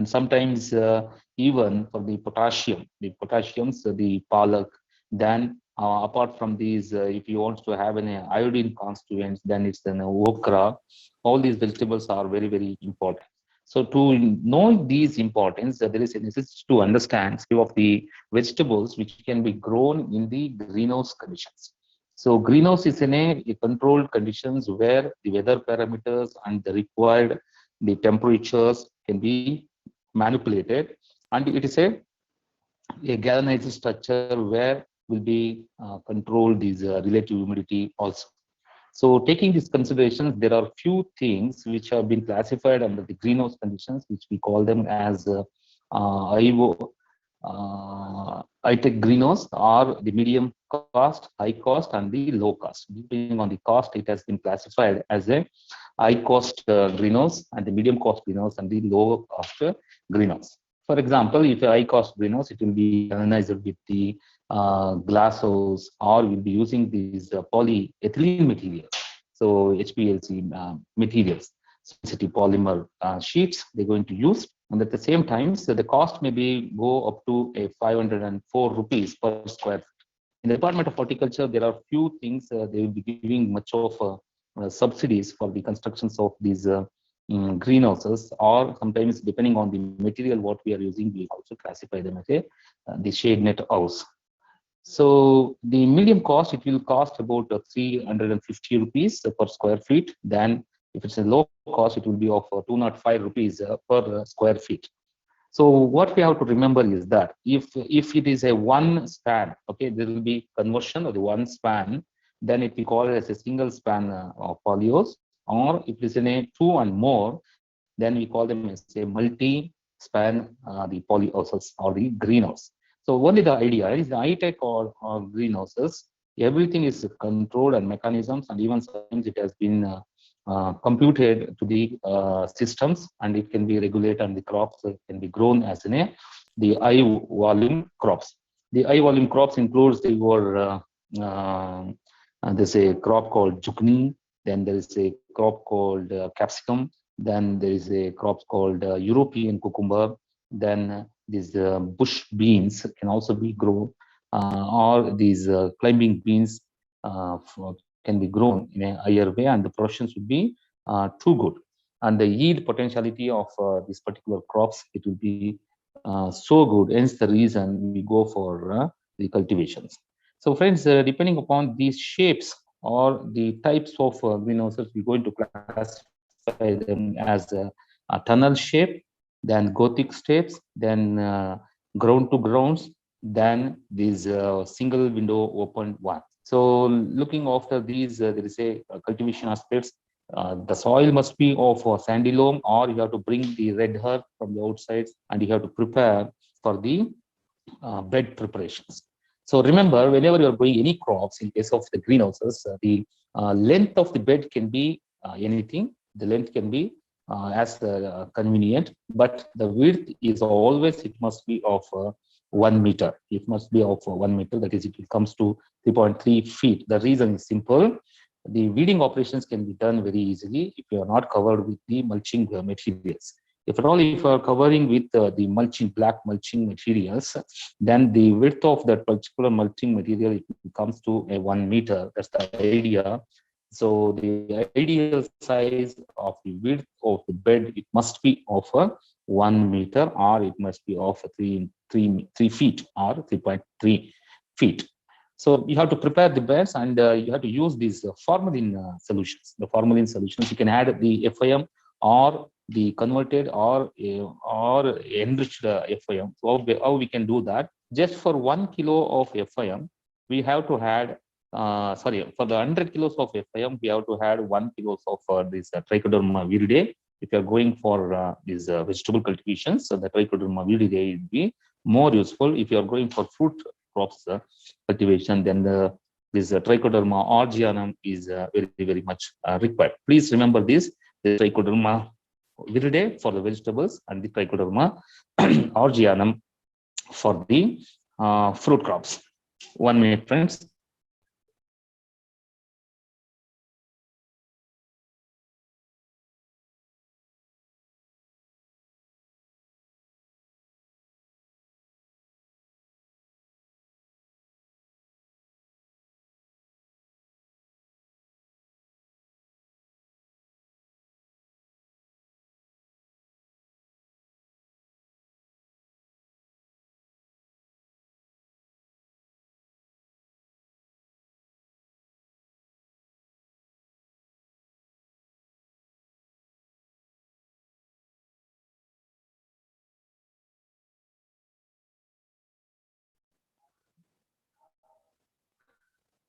sometimes even for the potassiums, the palak. Then apart from these, if you want to have an iodine constituents, then it's an okra. All these vegetables are very, very important. So to know these importance, there is a necessity to understand few of the vegetables which can be grown in the greenhouse conditions. So greenhouse is in a controlled conditions where the weather parameters and the required the temperatures can be manipulated, and it is a galvanized structure where will be control these relative humidity also. So taking these considerations, there are few things which have been classified under the greenhouse conditions, which we call them as IO, high-tech greenhouse, or the medium cost, high cost, and the low cost. Depending on the cost, it has been classified as a high cost greenhouse, and the medium cost greenhouse, and the low cost greenhouse. For example, if a high cost greenhouse, it will be galvanized with the glass house, or we'll be using these polyethylene materials. So HPLC materials, sensitive polymer sheets they're going to use. And at the same time, so the cost may be go up to a 504 rupees per square feet. In the Department of Horticulture, there are few things they will be giving much of subsidies for the constructions of these greenhouses, or sometimes depending on the material what we are using, we also classify them as a the shade net house. So the medium cost, it will cost about 350 rupees per square feet. Then if it's a low cost, it will be of 205 rupees per square feet. So what we have to remember is that if it is a one span, okay, there will be conversion of the one span, then it we call it as a single span of polyols, or if it is in a two and more, then we call them as a multi-span the polyhouses or the greenhouse. So only the idea is the high-tech or greenhouses, everything is controlled and mechanisms, and even sometimes it has been computed to the systems, and it can be regulated, and the crops can be grown as in a the high volume crops. The high volume crops includes your there's a crop called zucchini, then there is a crop called capsicum, then there is a crop called European cucumber, then these bush beans can also be grown, or these climbing beans can be grown in a higher way, and the productions would be too good. And the yield potentiality of these particular crops, it will be so good. Hence the reason we go for the cultivations. So friends, depending upon these shapes or the types of greenhouses, we're going to classify them as a tunnel shape, then Gothic steps, then ground to grounds, then these single window open one. So looking after these, there is a cultivation aspects. The soil must be of sandy loam, or you have to bring the red earth from the outside, and you have to prepare for the bed preparations. So remember, whenever you are growing any crops, in case of the greenhouses, the length of the bed can be anything. The length can be as convenient, but the width is always, it must be of 1 meter. It must be of 1 meter. That is, it comes to 3.3 feet. The reason is simple. The weeding operations can be done very easily if you are not covered with the mulching materials. If at all, if you are covering with the mulching, black mulching materials, then the width of that particular mulching material, it comes to a 1 meter. That's the idea. So the ideal size of the width of the bed, it must be of 1 meter, or it must be of 3 feet or 3.3 feet. So you have to prepare the beds, and you have to use these formalin solutions. The formalin solutions, you can add the FIM or the converted or enriched FIM. So how we can do that? Just for 1 kilo of FIM, we have to add sorry, for the 100 kilos of FIM, we have to add 1 kilos of this Trichoderma viridae. If you are going for these vegetable cultivations, so the Trichoderma viridae will be more useful. If you are going for fruit crops cultivation, then this Trichoderma orgeanum is very, very much required. Please remember this: the Trichoderma viridae for the vegetables, and the Trichoderma orgeanum for the fruit crops. 1 minute, friends.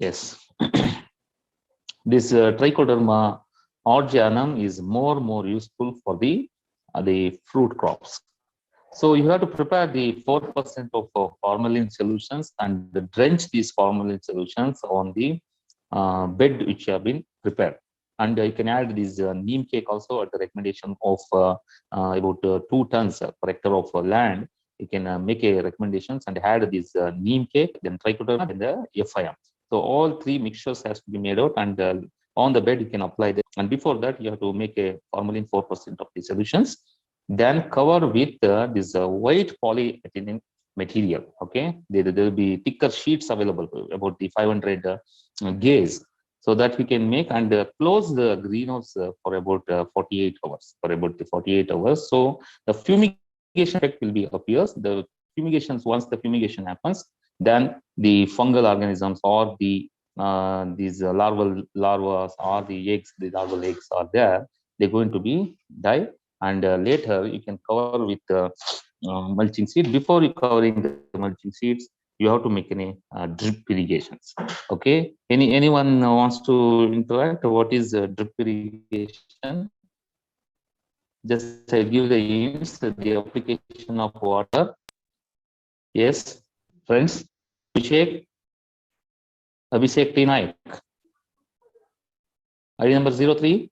Yes. This Trichoderma organum is more useful for the fruit crops. So you have to prepare the 4% of formalin solutions and drench these formalin solutions on the bed which have been prepared. And you can add this neem cake also at the recommendation of about 2 tons per hectare of land. You can make a recommendations and add this neem cake, then trichoderma, and the FIM. So all three mixtures has to be made out, and on the bed you can apply this. And before that, you have to make a formalin 4% of the solutions. Then cover with this white polyethylene material. Okay, there will be thicker sheets available, about the 500 gauge, so that we can make and close the greenhouse for about 48 hours. So the fumigation effect will be appears. The fumigations, once the fumigation happens, then the fungal organisms or these larval or the larval eggs are there. They're going to be die, and later you can cover with mulching seed. Before you covering the mulching seeds, you have to make any drip irrigations. Okay, anyone wants to interact? What is drip irrigation? Just I give the hints, the application of water. Yes, friends. Abhishek T. Naik. ID number 03.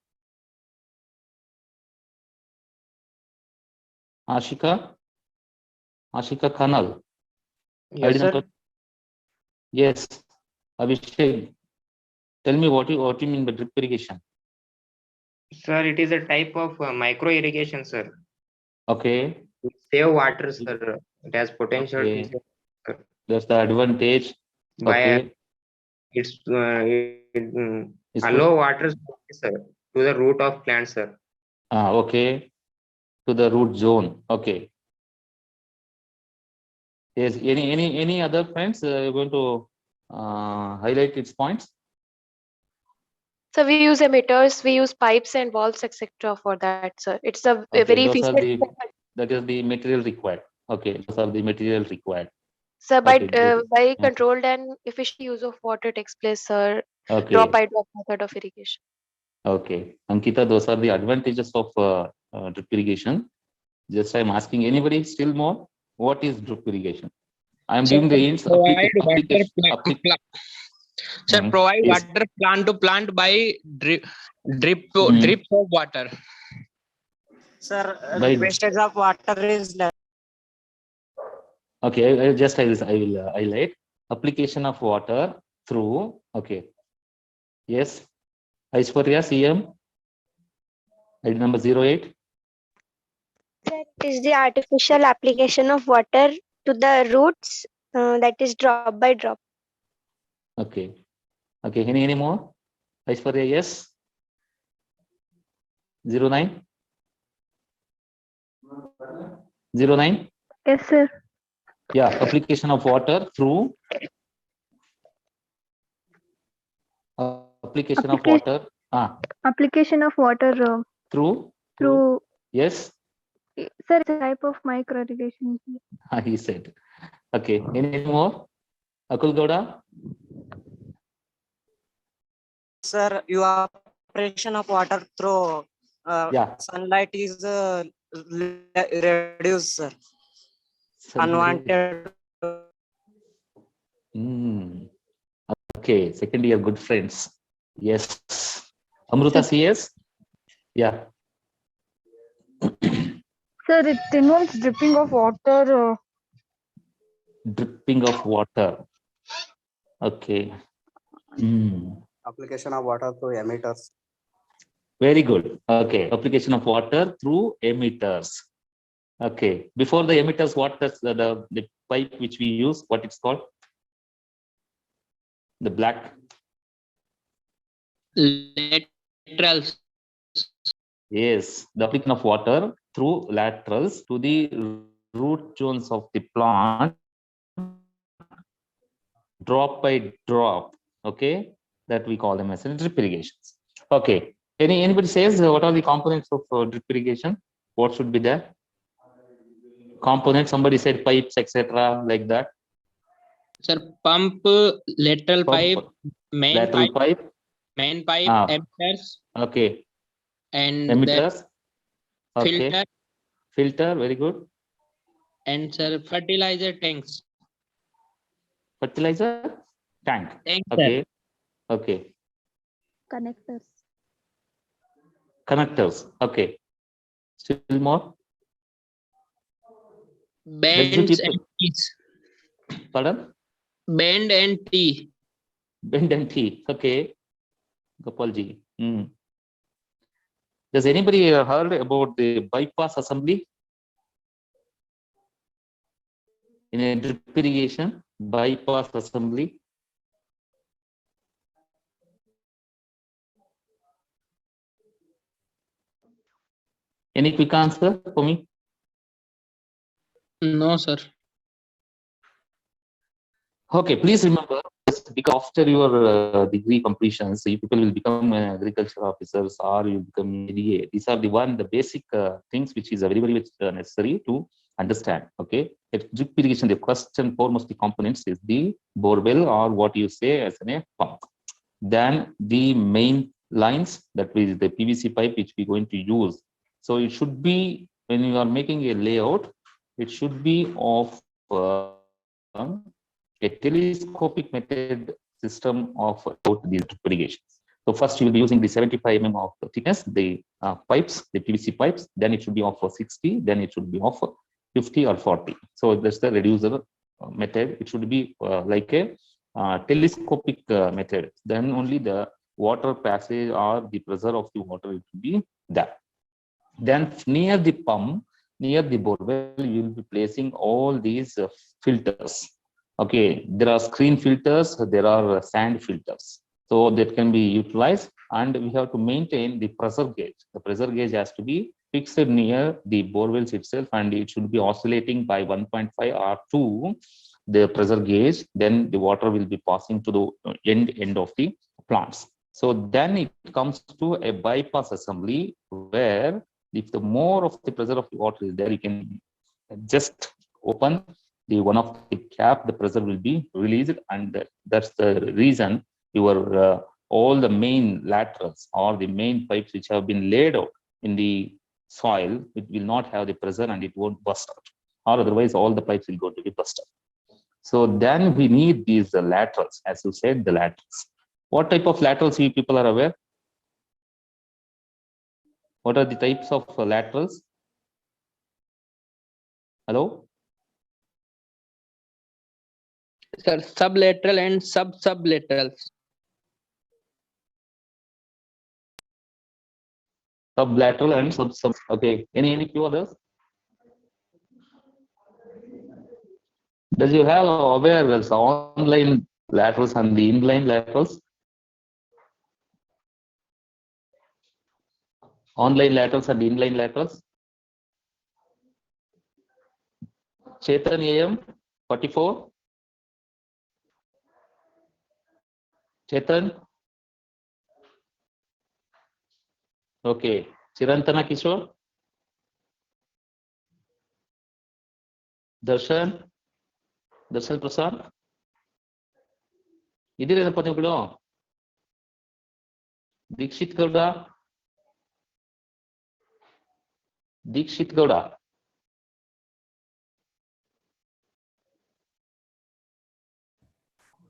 Ashika Khanal. Yes, sir. Yes, Abhishek. Tell me what you mean by drip irrigation. Sir, it is a type of micro irrigation, sir. Okay. It save water, sir. It has potential to save water. That's the advantage. By it's allow water, sir, to the root of plants, sir. Okay. To the root zone. Okay. Yes. Any other friends you're going to highlight its points? So we use emitters, we use pipes and valves, etc. for that, sir. It's a very efficient. That is the material required. Okay, those are the material required. So by controlled and efficient use of water takes place, sir. Okay. Drop by drop method of irrigation. Okay, Ankita, those are the advantages of drip irrigation. Just I'm asking anybody still more. What is drip irrigation? I'm giving the hints. Provide water plant to plant by drip of water. Sir, the wastage of water is less. Okay, I will highlight application of water through. Okay, yes, Aishwarya CM, ID number 08. That is the artificial application of water to the roots, that is drop by drop. Okay. Okay, any more? Aishwarya, yes. 09. 09. Yes, sir. Yeah, application of water through. Application of water. Application of water through. Yes. Sir, it's a type of micro irrigation. He said. Okay. Any more? Akul Gowda? Sir, your operation of water through sunlight is reduced, sir. Unwanted. Okay, second year good friends. Yes. Amruta CS? Yeah. Sir, it involves dripping of water. Dripping of water. Okay. Application of water through emitters. Very good. Okay. Application of water through emitters. Okay. Before the emitters, what does the pipe which we use, what it's called? The black. Laterals. Yes. The application of water through laterals to the root zones of the plant, drop by drop. Okay. That we call them as drip irrigations. Okay. Anybody says what are the components of drip irrigation? What should be there? Components. Somebody said pipes, etc. Like that. Sir, pump, lateral pipe, main lateral pipe, emitters, okay, and emitters, okay, filter, filter, very good, and sir, fertilizer tanks. fertilizer tank, Tanks, okay, sir. okay, Connectors. connectors, okay, still more, Bands people, and tees. pardon, Band and tee. bend and tee, okay, Gopalji. Does anybody heard about the bypass assembly in a drip irrigation? Bypass assembly. Any quick answer for me? No, sir. Okay, please remember, because after your degree completion, so you people will become agriculture officers or you become ADA. These are the basic things which is very, very necessary to understand. Okay, if drip irrigation, the first and foremost the components is the borewell or what you say as a pump. Then the main lines, that is the PVC pipe which we're going to use. So it should be, when you are making a layout, it should be of a telescopic method system of these irrigations. So first you will be using the 75 mm of thickness, the pipes, the PVC pipes, then it should be of 60, then it should be of 50 or 40. So that's the reducer method. It should be like a telescopic method. Then only the water passage or the pressure of the water it will be there. Then near the pump, near the borewell, you will be placing all these filters. Okay, there are screen filters, there are sand filters. So that can be utilized, and we have to maintain the pressure gauge. The pressure gauge has to be fixed near the borewells itself, and it should be oscillating by 1.5 or 2 the pressure gauge. Then the water will be passing to the end of the plants. So then it comes to a bypass assembly where if the more of the pressure of the water is there, you can just open the one of the cap, the pressure will be released, and that's the reason your all the main laterals or the main pipes which have been laid out in the soil, it will not have the pressure and it won't burst out, or otherwise all the pipes will go to be busted. So then we need these laterals, as you said, the laterals. What type of laterals you people are aware? What are the types of laterals? Hello? Sir, sublateral and sublaterals. Sublateral and sub. Okay. Any few others? Does you have awareness online laterals and the inline laterals? Online laterals and inline laterals? Chetan AM 44. Chetan. Okay. Chirantana Kishore. Darshan. Darshan Prasad. ಇದಿರೇನಪ್ಪ ನೀವುಗಳು Dikshit Gowda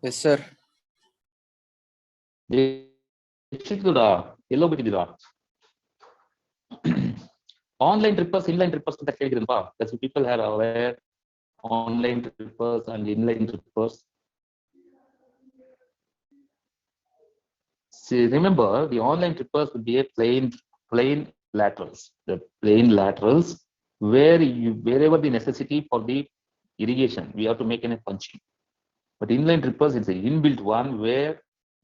Yes, sir. Dikshit Gowda ಎಲ್ಲೋ ಬಿಟ್ಟಿದ್ದೀರಾ online trippers inline trippers ಅಂತ ಕೇಳಿದ್ರಲ್ವಾ people have aware online trippers and inline trippers. See, remember, the online trippers will be a plain laterals. The plain laterals wherever the necessity for the irrigation, we have to make a punching. But inline trippers is an inbuilt one where,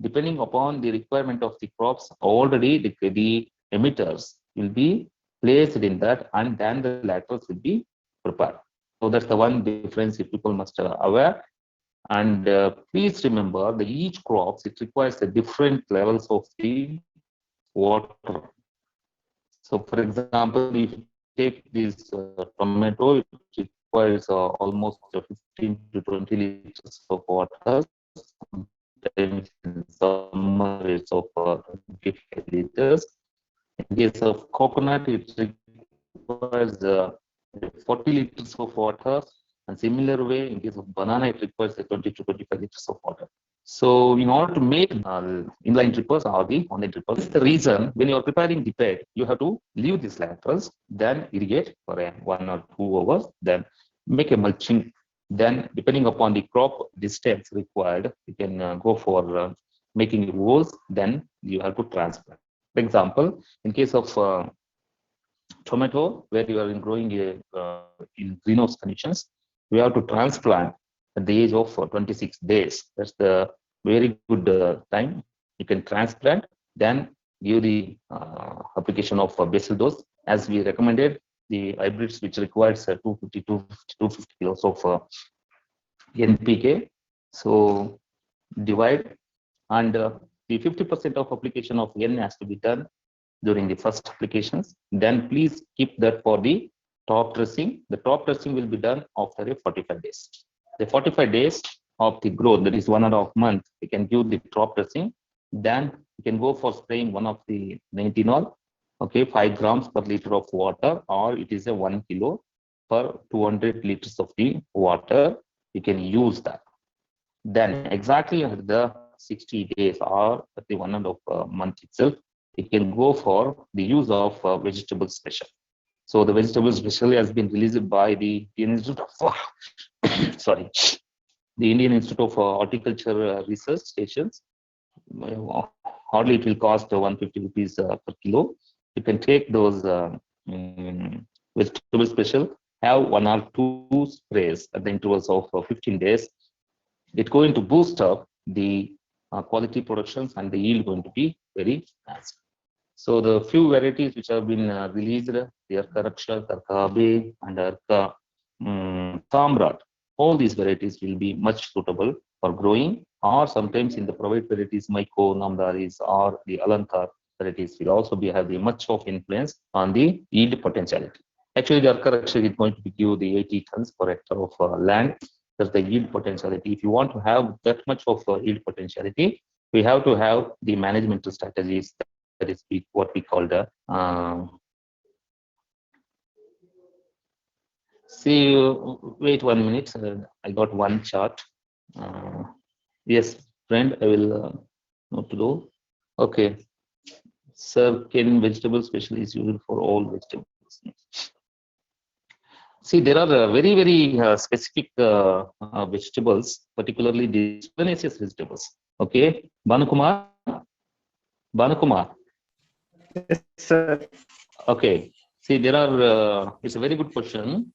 depending upon the requirement of the crops, already the emitters will be placed in that, and then the laterals will be prepared. So that's the one difference if people must aware. And please remember that each crops, it requires the different levels of the water. So for example, if you take this tomato, it requires requires almost 15 to 20 liters of water. Sometimes in summer it's of 25 liters. In case of coconut, it requires 40 liters of water. And similar way, in case of banana, it requires 20 to 25 liters of water. So in order to make inline drippers or the online drippers, this is the reason when you are preparing the bed, you have to leave these laterals, then irrigate for 1 or 2 hours, then make a mulching. Then depending upon the crop distance required, you can go for making rows, then you have to transplant. For example, in case of tomato, where you are growing in greenhouse conditions, we have to transplant at the age of 26 days. That's the very good time. You can transplant, then give the application of basal dose, as we recommended, the hybrids which requires 250 kilos of NPK. So divide, and the 50% of application of N has to be done during the first applications. Then please keep that for the top dressing. The top dressing will be done after 45 days. The 45 days of the growth, that is 1.5 months, you can give the top dressing. Then you can go for spraying one of the 19-ol, okay, 5 grams per liter of water, or it is a 1 kilo per 200 liters of the water. You can use that. Then exactly at the 60 days or at the 1.5 month itself, you can go for the use of vegetable special. So the vegetable special has been released by the Indian Institute of sorry, the Indian Institute of Horticulture Research Stations. Hardly it will cost 150 rupees per kilo. You can take those vegetable special, have 1 or 2 sprays at the intervals of 15 days. It's going to boost up the quality productions, and the yield going to be very fast. So the few varieties which have been released, the Arka Raksha, Arka Abe, and Arka Samrat, all these varieties will be much suitable for growing, or sometimes in the private varieties, Maiko, Namdaris, or the Alantar varieties will also have the much of influence on the yield potentiality. Actually, the Arka Raksha is going to give the 80 tons per hectare of land. That's the yield potentiality. If you want to have that much of yield potentiality, we have to have the managemental strategies. That is what we call the see. Wait 1 minute. I got one chart. Yes, friend, I will note to do. Okay, sir, can vegetable special is used for all vegetables? See, there are very specific vegetables, particularly the spinaceous vegetables. Okay, Bhanukumar. Yes, sir. Okay. See, there are. It's a very good question.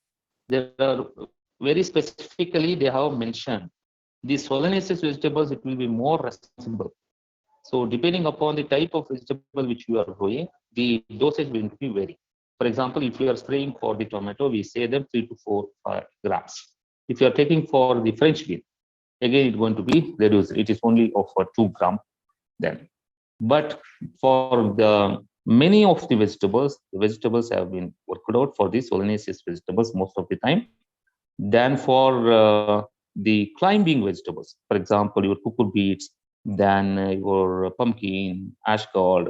There are very specifically they have mentioned the solanaceous vegetables. It will be more responsible. So depending upon the type of vegetable which you are growing, the dosage will be vary. For example, if you are spraying for the tomato, we say them 3 to 4 grams. If you are taking for the French bean, again it's going to be reduced. It is only of 2 grams then. But for the many of the vegetables have been worked out for the solanaceous vegetables most of the time. Then for the climbing vegetables, for example, your cucur beets, then your pumpkin, ash gold.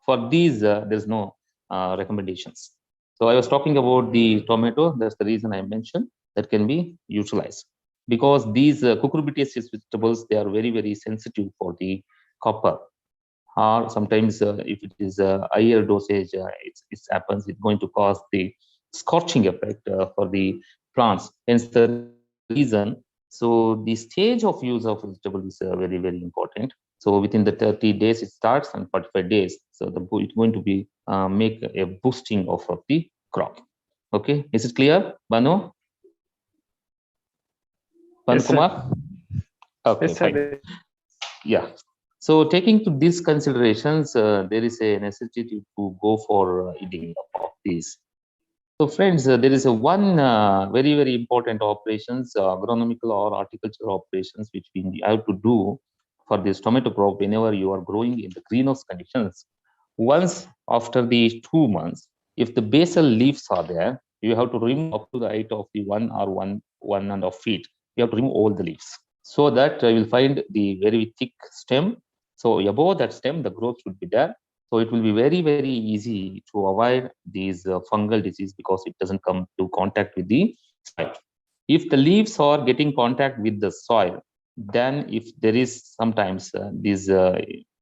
For these, there's no recommendations. So I was talking about the tomato. That's the reason I mentioned that can be utilized, because these cucurbitaceous vegetables, they are very sensitive for the copper. Or sometimes if it is a higher dosage, it happens, it's going to cause the scorching effect for the plants. Hence the reason. So the stage of use of vegetable is very important. So within the 30 days it starts, and 45 days. So it's going to be make a boosting of the crop. Okay, is it clear, Banu? Yes, Kumar? Okay, yes, fine. sir. Yeah. So taking to these considerations, there is a necessity to go for eating of these. So friends, there is one very important operations, agronomical or horticultural operations, which we have to do for this tomato crop whenever you are growing in the greenhouse conditions. Once after the 2 months, if the basal leaves are there, you have to remove up to the height of the 1 or 1.5 feet. You have to remove all the leaves so that you will find the very thick stem. So above that stem, the growth should be there. So it will be very, very easy to avoid these fungal disease because it doesn't come to contact with the soil. If the leaves are getting contact with the soil, then if there is sometimes this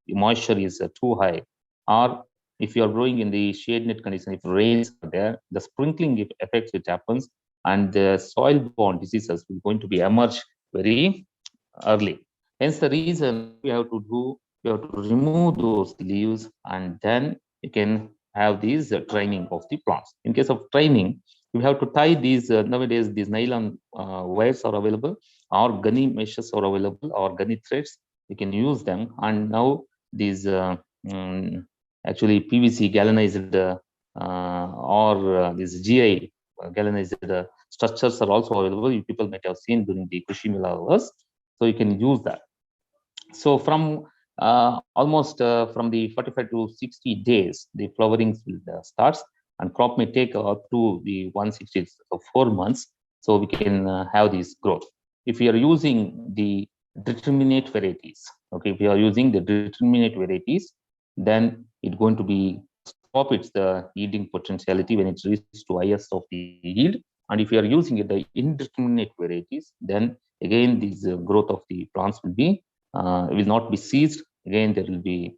moisture is too high, or if you are growing in the shade net condition, if rains are there, the sprinkling effects which happens, and the soil-borne diseases will going to be emerge very early. Hence the reason we have to do, we have to remove those leaves, and then you can have these training of the plants. In case of training, we have to tie these nowadays these nylon wires are available, or gunny meshes are available, or gunny threads. You can use them, and now these actually PVC galvanized or this GI galvanized structures are also available. You people might have seen during the Krishi Mela hours. So you can use that. So from almost from the 45 to 60 days, the flowering will starts, and crop may take up to the 160, so 4 months. So we can have this growth. If you are using the determinate varieties, okay, if you are using the determinate varieties, then it's going to be stop its the yielding potentiality when it reaches to highest of the yield. And if you are using the indeterminate varieties, then again this growth of the plants will not be seized. Again there will be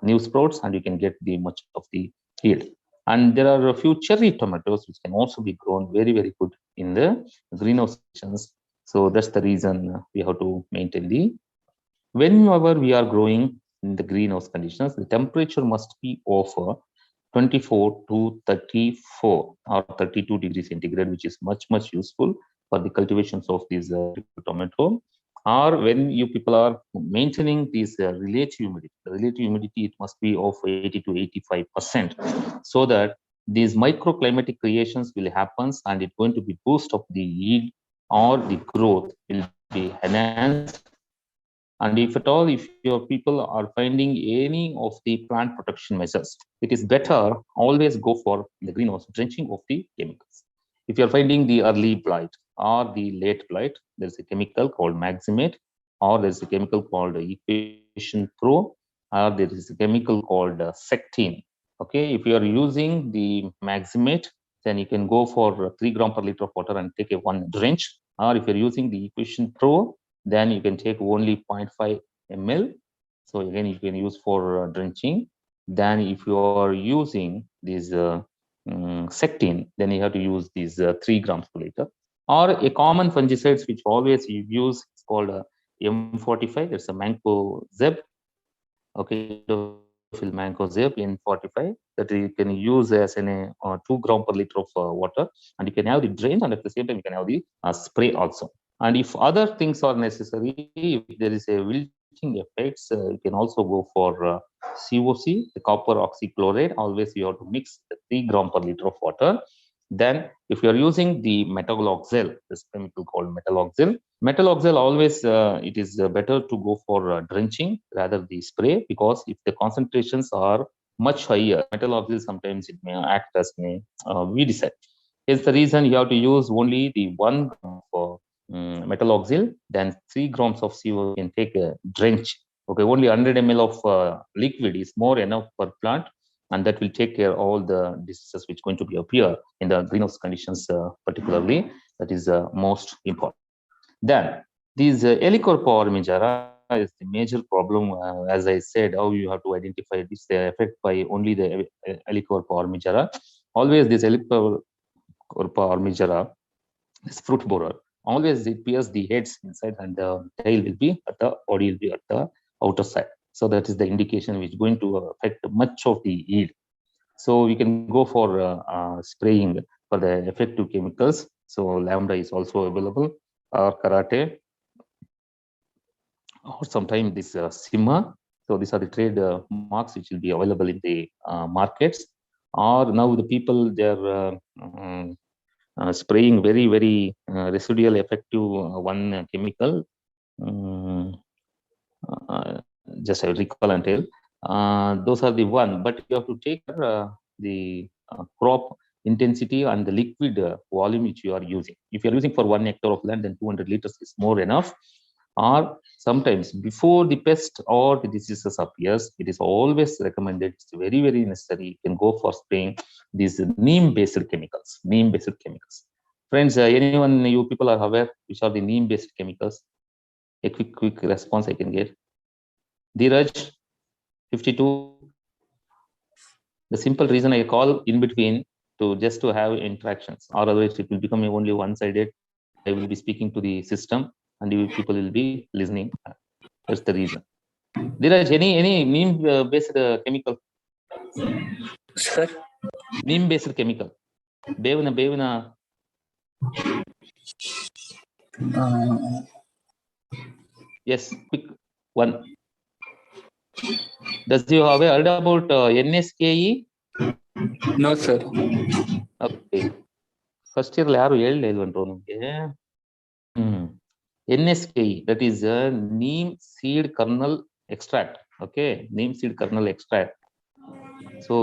new sprouts, and you can get the much of the yield. And there are a few cherry tomatoes which can also be grown very, very good in the greenhouse conditions. So that's the reason we have to maintain the, whenever we are growing in the greenhouse conditions, the temperature must be of 24 to 34 or 32 degrees centigrade, which is much, much useful for the cultivations of these tomato. Or when you people are maintaining this relative humidity, the relative humidity, it must be of 80 to 85%, so that these microclimatic creations will happen, and it's going to be boost of the yield or the growth will be enhanced. And if at all, if your people are finding any of the plant protection measures, it is better always go for the greenhouse drenching of the chemicals. If you're finding the early blight or the late blight, there's a chemical called Maximate, or there's a chemical called Equation Pro, or there is a chemical called Sectine. Okay, if you are using the Maximate, then you can go for 3 grams per liter of water and take a 1 drench. Or if you're using the Equation Pro, then you can take only 0.5 ml. So again, you can use for drenching. Then if you are using this Sectine, then you have to use these 3 grams per liter. Or a common fungicides which always you use, it's called M45. It's a manco zeb. Okay, manco zeb N45 that you can use as an 2 grams per liter of water, and you can have the drain, and at the same time you can have the spray also. And if other things are necessary, if there is a wilting effects, you can also go for COC, the copper oxychloride. Always you have to mix 3 grams per liter of water. Then if you are using the metaloxyl, this chemical called metaloxyl always it is better to go for drenching rather the spray, because if the concentrations are much higher, metaloxyl sometimes it may act as a weedicide. It's the reason you have to use only the 1 gram for metaloxyl, then 3 grams of CO can take a drench. Okay, only 100 ml of liquid is more enough per plant, and that will take care of all the diseases which going to be appear in the greenhouse conditions particularly. That is most important. Then these Helicoverpa armigera is the major problem. As I said, how you have to identify this effect by only the Helicoverpa armigera. Always this Helicoverpa armigera is fruit borer. Always it pierces the heads inside, and the tail will be at the body will be at the outer side. So that is the indication which is going to affect much of the yield. So we can go for spraying for the effective chemicals. So lambda is also available, or karate, or sometimes this Sima. So these are the trade marks which will be available in the markets. Or now the people, they're spraying very, very residual effective one chemical. Just I recall and tell. Those are the one, but you have to take the crop intensity and the liquid volume which you are using. If you are using for 1 hectare of land, then 200 liters is more enough. Or sometimes before the pest or the diseases appears, it is always recommended, it's very, very necessary, you can go for spraying these neem-based chemicals. Neem-based chemicals. Friends, anyone, you people are aware which are the neem-based chemicals? A quick response I can get. Dheeraj, 52. The simple reason I call in between to just to have interactions, or otherwise it will become only one-sided. I will be speaking to the system and you people will be listening. That's the reason. Dheeraj, any neem-based chemical? Sir? Neem-based chemical. Bevna. Yes, quick one. Does you have heard about NSKE? No, sir. Okay. First year ಯಾರು ಹೇಳಲಿಲ್ಲ ನಮಗೆ. NSKE, that is a neem seed kernel extract. Okay, neem seed kernel extract. So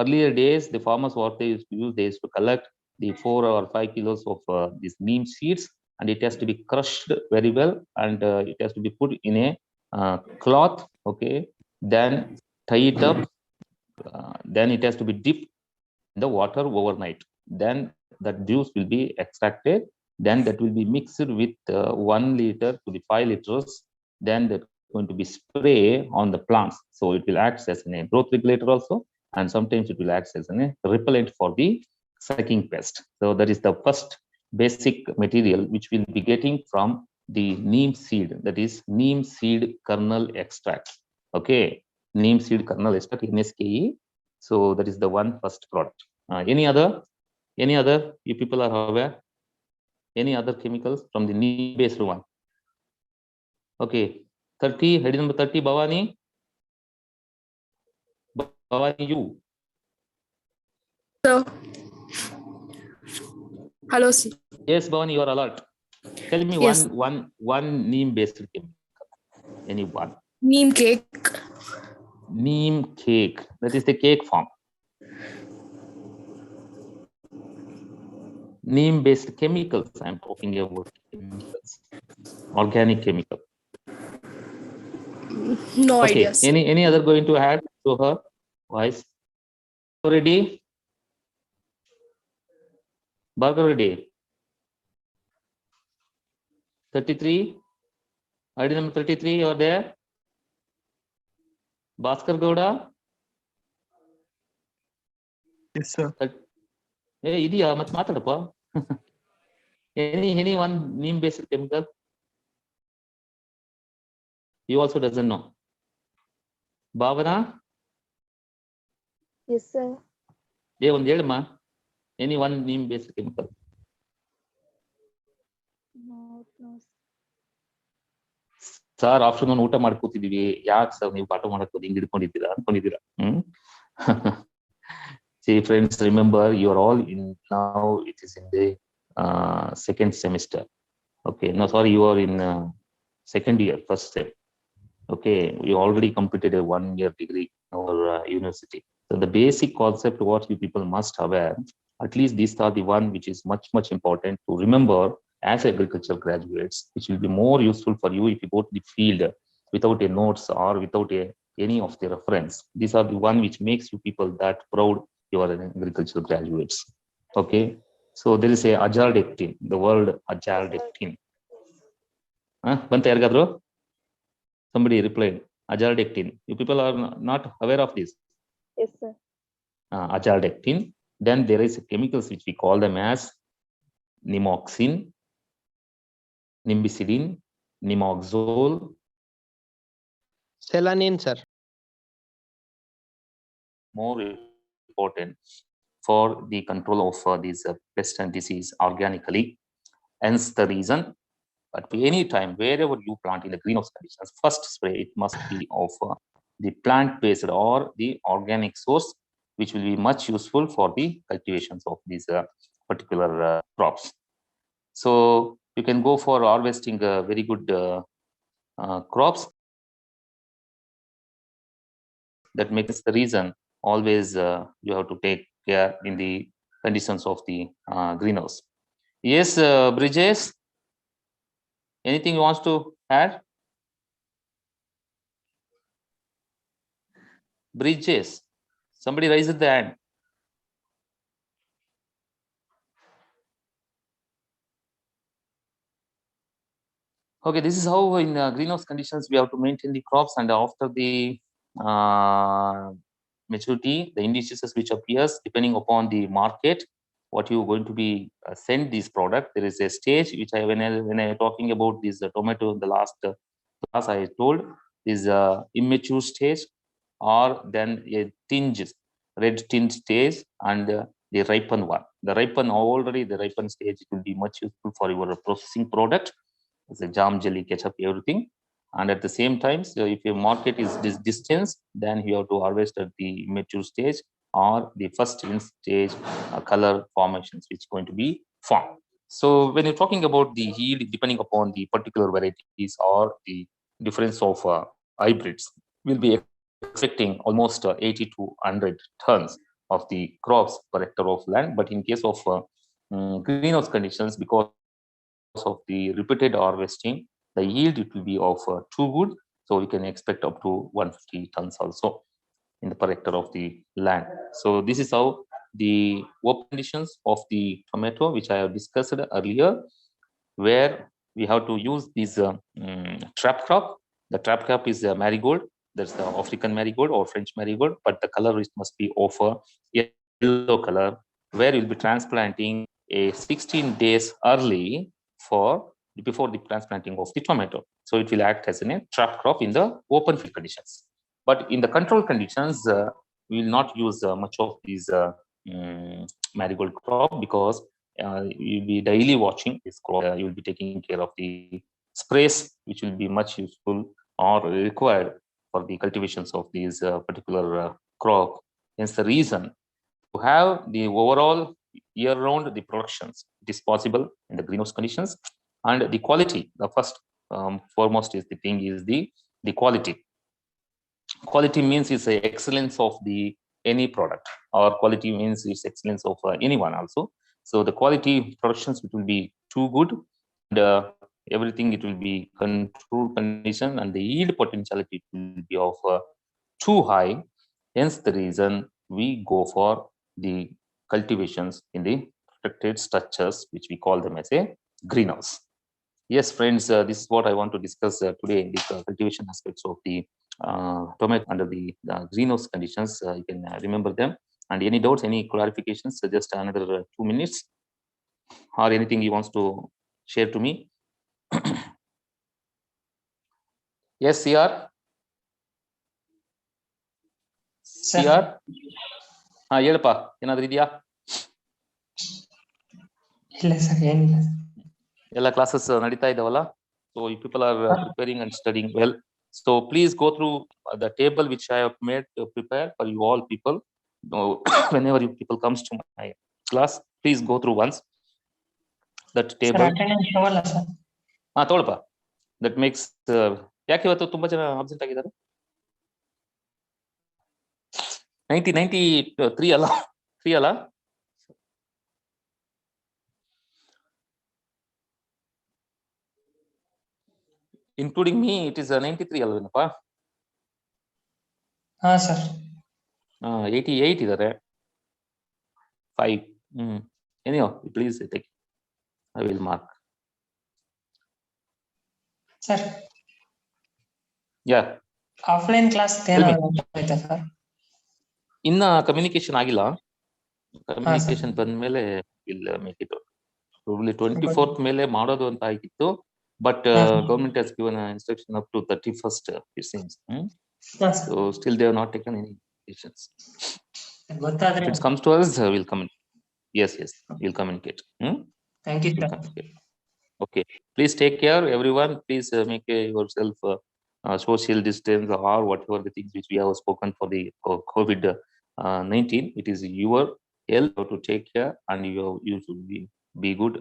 earlier days, the farmers, what they used to use, they used to collect the 4 or 5 kilos of these neem seeds, and it has to be crushed very well, and it has to be put in a cloth. Okay, then tie it up. Then it has to be dipped in the water overnight. Then that juice will be extracted. Then that will be mixed with 1 liter to the 5 liters. Then that's going to be spray on the plants. So it will act as a growth regulator also, and sometimes it will act as a repellent for the sucking pest. So that is the first basic material which we'll be getting from the neem seed, that is neem seed kernel extract. Okay, neem seed kernel extract, NSKE. So that is the one first product. Any other you people are aware? Any other chemicals from the neem based one? Okay, 30, heading number 30, Bhavani, you. Sir. Hello, sir. Yes, Bhavani, you are alert. Tell me Yes. one neem based chemical. Any one? Neem cake. Neem cake, that is the cake form. Neem based chemicals, I'm talking about chemicals, organic chemical. No Okay, idea. Sir. any other going to add to her voice? Ready? Bhargav, ready? 33, ID number 33, you are there? Bhaskar Gowda? Yes, sir. Hey, idea, much maatadappa. Any one neem based chemical? You also doesn't know. Bhavana? Yes, sir. Hey, one ಹೇಳಮ್ಮ. Any one neem based chemical? No, no. Sir afternoon ಊಟ ಮಾಡಿ ಕೂತಿದೀವಿ, ಯಾಕೆ sir ನೀವು ಪಾಠ ಮಾಡಕ್ ಹೋಗಿ ಹಿಂಗ್ ಹಿಡ್ಕೊಂಡಿದ್ದೀರಾ ಅನ್ಕೊಂಡಿದ್ದೀರಾ? See friends, remember you are all in now, it is in the second semester. Okay, no, sorry, you are in second year, first step. Okay, you already completed a 1-year degree in our university. So the basic concept what you people must aware, at least these are the one which is much important to remember as agricultural graduates, which will be more useful for you if you go to the field without a notes or without any of the reference. These are the one which makes you people that proud you are an agricultural graduates. Okay, so there is a azaldectin, the word azaldectin. Banta yargadru? Somebody replied, azaldectin. You people are not aware of this? Yes, sir. Azaldectin. Then there is chemicals which we call them as nimoxin, nimbicillin, nimoxol, Selanin, sir. more important for the control of these pest and disease organically. Hence the reason, but any time wherever you plant in the greenhouse conditions, first spray it must be of the plant-based or the organic source, which will be much useful for the cultivations of these particular crops. So you can go for harvesting very good crops. That makes the reason always you have to take care in the conditions of the greenhouse. Yes, Bridges, anything you want to add? Bridges, somebody raises the hand. Okay, this is how in greenhouse conditions we have to maintain the crops, and after the maturity, the indices which appears depending upon the market, what you going to be send this product. There is a stage which when I talking about this tomato in the last class I told is immature stage, or then a red tinge stage, and the ripen one. The ripen already the ripen stage, it will be much useful for your processing product. It's a jam, jelly, ketchup, everything. And at the same time, so if your market is this distance, then you have to harvest at the mature stage or the first in stage color formations, which is going to be formed. So when you're talking about the yield, depending upon the particular varieties or the difference of hybrids, we'll be expecting almost 80 to 100 tons of the crops per hectare of land. But in case of greenhouse conditions, because of the repeated harvesting, the yield it will be of too good, so we can expect up to 150 tons also in the per hectare of the land. So this is how the open conditions of the tomato, which I have discussed earlier, where we have to use this trap crop. The trap crop is marigold. That's the African marigold or French marigold, but the color must be of a yellow color, where you'll be transplanting a 16 days early before the transplanting of the tomato. So it will act as a trap crop in the open field conditions. But in the control conditions, we will not use much of these marigold crop, because you'll be daily watching this crop. You'll be taking care of the sprays, which will be much useful or required for the cultivations of these particular crop. Hence the reason to have the overall year-round the productions. It is possible in the greenhouse conditions, and the quality. The first foremost is the thing is the quality. Quality means it's the excellence of the any product, or quality means it's excellence of anyone also. So the quality productions, it will be too good, and everything it will be controlled condition, and the yield potentiality will be of too high. Hence the reason we go for the cultivations in the protected structures, which we call them as a greenhouse. Yes, friends, this is what I want to discuss today, the cultivation aspects of the tomato under the greenhouse conditions. You can remember them. And any doubts, any clarifications, just another 2 minutes, or anything you want to share to me. Yes, CR? CR? ಹೇಳಪ್ಪ ಏನಾದ್ರೂ ಇದೆಯಾ? ಇಲ್ಲ sir, ಏನಿಲ್ಲ. ಎಲ್ಲ classes ನಡೀತಾ ಇದಾವಲ್ಲ? So you people are preparing and studying well. So please go through the table which I have made to prepare for you all people. Whenever you people comes to my class, please go through once that table. ತಗೊಳಪ್ಪ. That makes ಯಾಕೆ ಇವತ್ತು ತುಂಬಾ ಜನ absent ಆಗಿದ್ದಾರೆ? 93 ಅಲ್ಲ, 3 ಅಲ್ಲ? Including me, it is 93 ಅಲ್ವೇನಪ್ಪ? ಹಾ sir. 88 ಇದ್ದಾರೆ. 5. Anyhow, please take. I will mark. Sir. Yeah. Offline class ಆಯ್ತಾ ಸರ್? ಇನ್ನ ಕಮ್ಯುನಿಕೇಶನ್ ಆಗಿಲ್ಲ. ಕಮ್ಯುನಿಕೇಶನ್ ಬಂದ್ಮೇಲೆ will make it. Probably 24th ಮೇಲೆ ಮಾಡೋದು ಅಂತ ಆಗಿತ್ತು, but government has given an instruction up to 31st, it seems. So still they have not taken any decisions. If it comes to us, we'll communicate. Yes, we'll communicate. Thank you, sir. Okay, please take care, everyone. Please make yourself social distance or whatever the things which we have spoken for the COVID-19. It is your health to take care, and you should be good.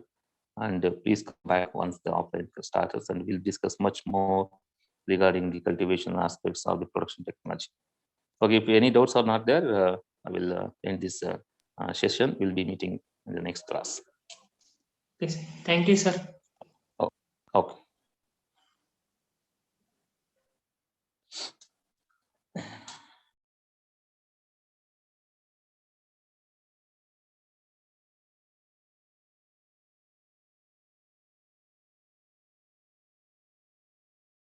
And please come back once the offline starts, and we'll discuss much more regarding the cultivation aspects of the production technology. Okay, if any doubts are not there, I will end this session. We'll be meeting in the next class. Yes. Thank you, sir. Okay.